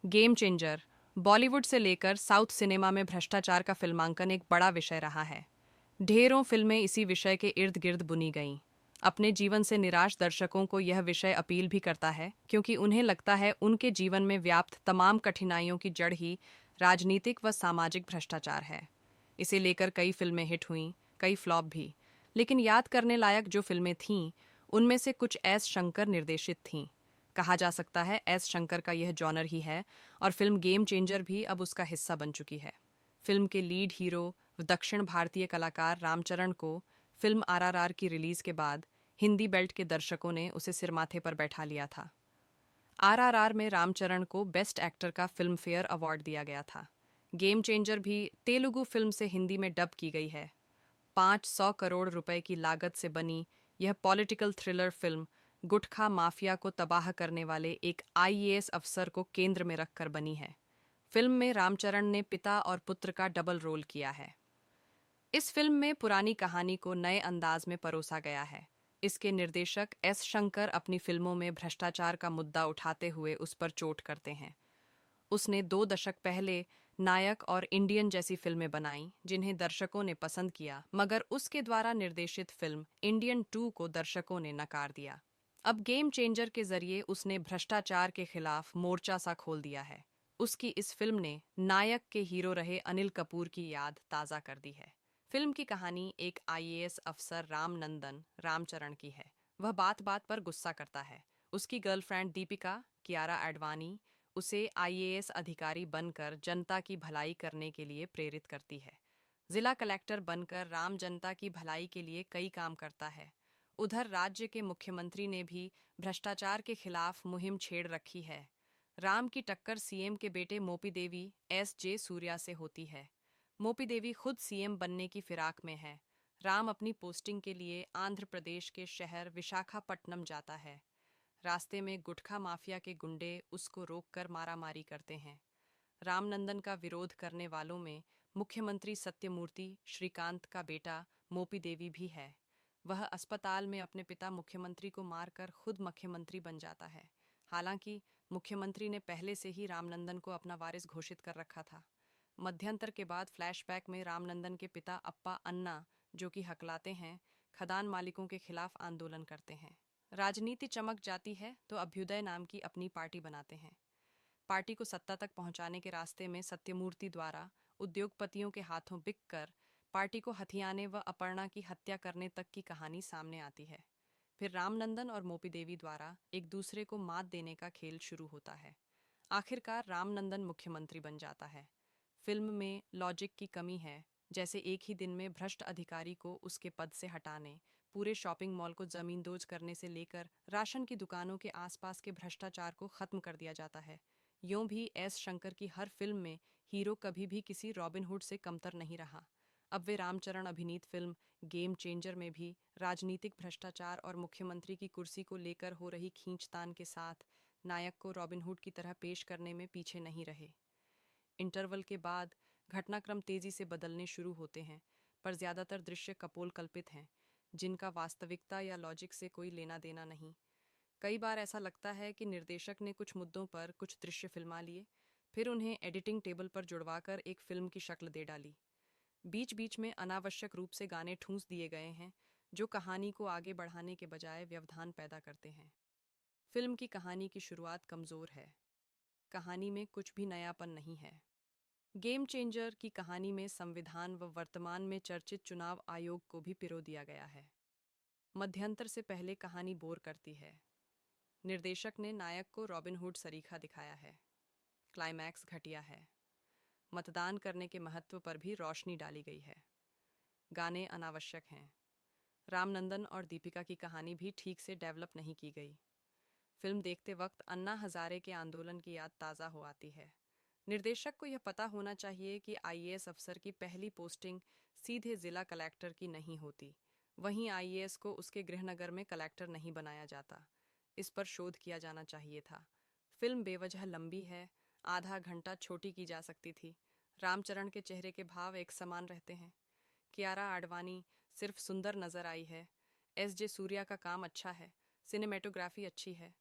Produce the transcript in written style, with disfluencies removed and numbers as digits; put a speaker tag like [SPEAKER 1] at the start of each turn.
[SPEAKER 1] Game changer. Bollywood से लेकर south cinema में भ्रष्टाचार का फिल्मांकन एक बड़ा विषय रहा है। ढेरों फिल्में इसी विषय के इर्द गिर्द बुनी गईं। अपने जीवन से निराश दर्शकों को यह विषय अपील भी करता है, क्योंकि उन्हें लगता है उनके जीवन में व्याप्त तमाम कठिनाइयों की जड़ ही राजनीतिक व सामाजिक भ्रष्टाचार है। इसे लेकर कई फिल्में हिट हुईं, कई फ्लॉप भी। लेकिन याद करने लायक जो फिल्में थीं, उनमें से कुछ एस शंकर निर्देशित थीं। कहा जा सकता है एस शंकर का यह जॉनर ही है, और फिल्म गेम चेंजर भी अब उसका हिस्सा बन चुकी है। फिल्म के लीड हीरो दक्षिण भारतीय कलाकार रामचरण को फिल्म आरआरआर की रिलीज के बाद हिंदी बेल्ट के दर्शकों ने उसे सिरमाथे पर बैठा लिया था। आरआरआर में रामचरण को बेस्ट एक्टर का फिल्म फेयर अवार्ड दिया गया था। गेम चेंजर भी तेलुगु फिल्म से हिंदी में डब की गई है। 500 करोड़ रुपए की लागत से बनी यह पॉलिटिकल थ्रिलर फिल्म गुटखा माफिया को तबाह करने वाले एक आईएएस अफसर को केंद्र में रखकर बनी है। फिल्म में रामचरण ने पिता और पुत्र का डबल रोल किया है। इस फिल्म में पुरानी कहानी को नए अंदाज में परोसा गया है। इसके निर्देशक एस शंकर अपनी फिल्मों में भ्रष्टाचार का मुद्दा उठाते हुए उस पर चोट करते हैं। उसने 2 दशक पहले नायक और इंडियन जैसी फिल्में बनाईं, जिन्हें दर्शकों ने पसंद किया, मगर उसके द्वारा निर्देशित फिल्म इंडियन 2 को दर्शकों ने नकार दिया। अब गेम चेंजर के जरिए उसने भ्रष्टाचार के खिलाफ मोर्चा सा खोल दिया है। उसकी इस फिल्म ने नायक के हीरो रहे अनिल कपूर की याद ताज़ा कर दी है। फिल्म की कहानी एक आईएएस अफसर रामनंदन रामचरण की है। वह बात बात पर गुस्सा करता है। उसकी गर्लफ्रेंड दीपिका कियारा एडवाणी उसे आईएएस अधिकारी बनकर जनता की भलाई करने के लिए प्रेरित करती है। जिला कलेक्टर बनकर राम जनता की भलाई के लिए कई काम करता है। उधर राज्य के मुख्यमंत्री ने भी भ्रष्टाचार के खिलाफ मुहिम छेड़ रखी है। राम की टक्कर सीएम के बेटे मोपी देवी एस सूर्या से होती है। मोपी देवी खुद सीएम बनने की फिराक में है। राम अपनी पोस्टिंग के लिए आंध्र प्रदेश के शहर विशाखापट्टनम जाता है। रास्ते में गुटखा माफिया के गुंडे उसको रोककर मारामारी करते हैं। रामनंदन का विरोध करने वालों में मुख्यमंत्री सत्यमूर्ति श्रीकांत का बेटा मोपी देवी भी है। वह अस्पताल में अपने पिता मुख्यमंत्री को मारकर खुद मुख्यमंत्री बन जाता है। हालांकि मुख्यमंत्री ने पहले से ही रामनंदन को अपना वारिस घोषित कर रखा था। मध्यांतर के बाद फ्लैशबैक में रामनंदन के पिता अप्पा अन्ना, जो कि हकलाते हैं, खदान मालिकों के खिलाफ आंदोलन करते हैं। राजनीति चमक जाती है तो अभ्युदय नाम की अपनी पार्टी बनाते हैं। पार्टी को सत्ता तक पहुंचाने के रास्ते में सत्यमूर्ति द्वारा उद्योगपतियों के हाथों बिककर पार्टी को हथियाने व अपर्णा की हत्या करने तक की कहानी सामने आती है। फिर रामनंदन और मोपी देवी द्वारा एक दूसरे को मात देने का खेल शुरू होता है। आखिरकार रामनंदन मुख्यमंत्री बन जाता है। फिल्म में लॉजिक की कमी है, जैसे एक ही दिन में भ्रष्ट अधिकारी को उसके पद से हटाने, पूरे शॉपिंग मॉल को जमींदोज करने से लेकर राशन की दुकानों के आसपास के भ्रष्टाचार को खत्म कर दिया जाता है। यूं भी एस शंकर की हर फिल्म में हीरो कभी भी किसी रॉबिन हुड से कमतर नहीं रहा। अब वे रामचरण अभिनीत फिल्म गेम चेंजर में भी राजनीतिक भ्रष्टाचार और मुख्यमंत्री की कुर्सी को लेकर हो रही खींचतान के साथ नायक को रॉबिन हुड की तरह पेश करने में पीछे नहीं रहे। इंटरवल के बाद घटनाक्रम तेजी से बदलने शुरू होते हैं, पर ज्यादातर दृश्य कपोल कल्पित हैं, जिनका वास्तविकता या लॉजिक से कोई लेना देना नहीं। कई बार ऐसा लगता है कि निर्देशक ने कुछ मुद्दों पर कुछ दृश्य फिल्मा लिए, फिर उन्हें एडिटिंग टेबल पर जुड़वाकर एक फिल्म की शक्ल दे डाली। बीच बीच में अनावश्यक रूप से गाने ठूंस दिए गए हैं, जो कहानी को आगे बढ़ाने के बजाय व्यवधान पैदा करते हैं। फिल्म की कहानी की शुरुआत कमजोर है। कहानी में कुछ भी नयापन नहीं है। गेम चेंजर की कहानी में संविधान व वर्तमान में चर्चित चुनाव आयोग को भी पिरो दिया गया है। मध्यांतर से पहले कहानी बोर करती है। निर्देशक ने नायक को रॉबिन हुड सरीखा दिखाया है। क्लाइमैक्स घटिया है। मतदान करने के महत्व पर भी रोशनी डाली गई है। गाने अनावश्यक हैं। रामनंदन और दीपिका की कहानी भी ठीक से डेवलप नहीं की गई। फिल्म देखते वक्त अन्ना हजारे के आंदोलन की याद ताज़ा हो आती है। निर्देशक को यह पता होना चाहिए कि आईएएस अफसर की पहली पोस्टिंग सीधे जिला कलेक्टर की नहीं होती। वहीं आईएएस को उसके गृहनगर में कलेक्टर नहीं बनाया जाता। इस पर शोध किया जाना चाहिए था। फिल्म बेवजह लंबी है। आधा घंटा छोटी की जा सकती थी। रामचरण के चेहरे के भाव एक समान रहते हैं। कियारा आडवाणी सिर्फ सुंदर नजर आई है। एस जे सूर्या का काम अच्छा है। सिनेमेटोग्राफी अच्छी है।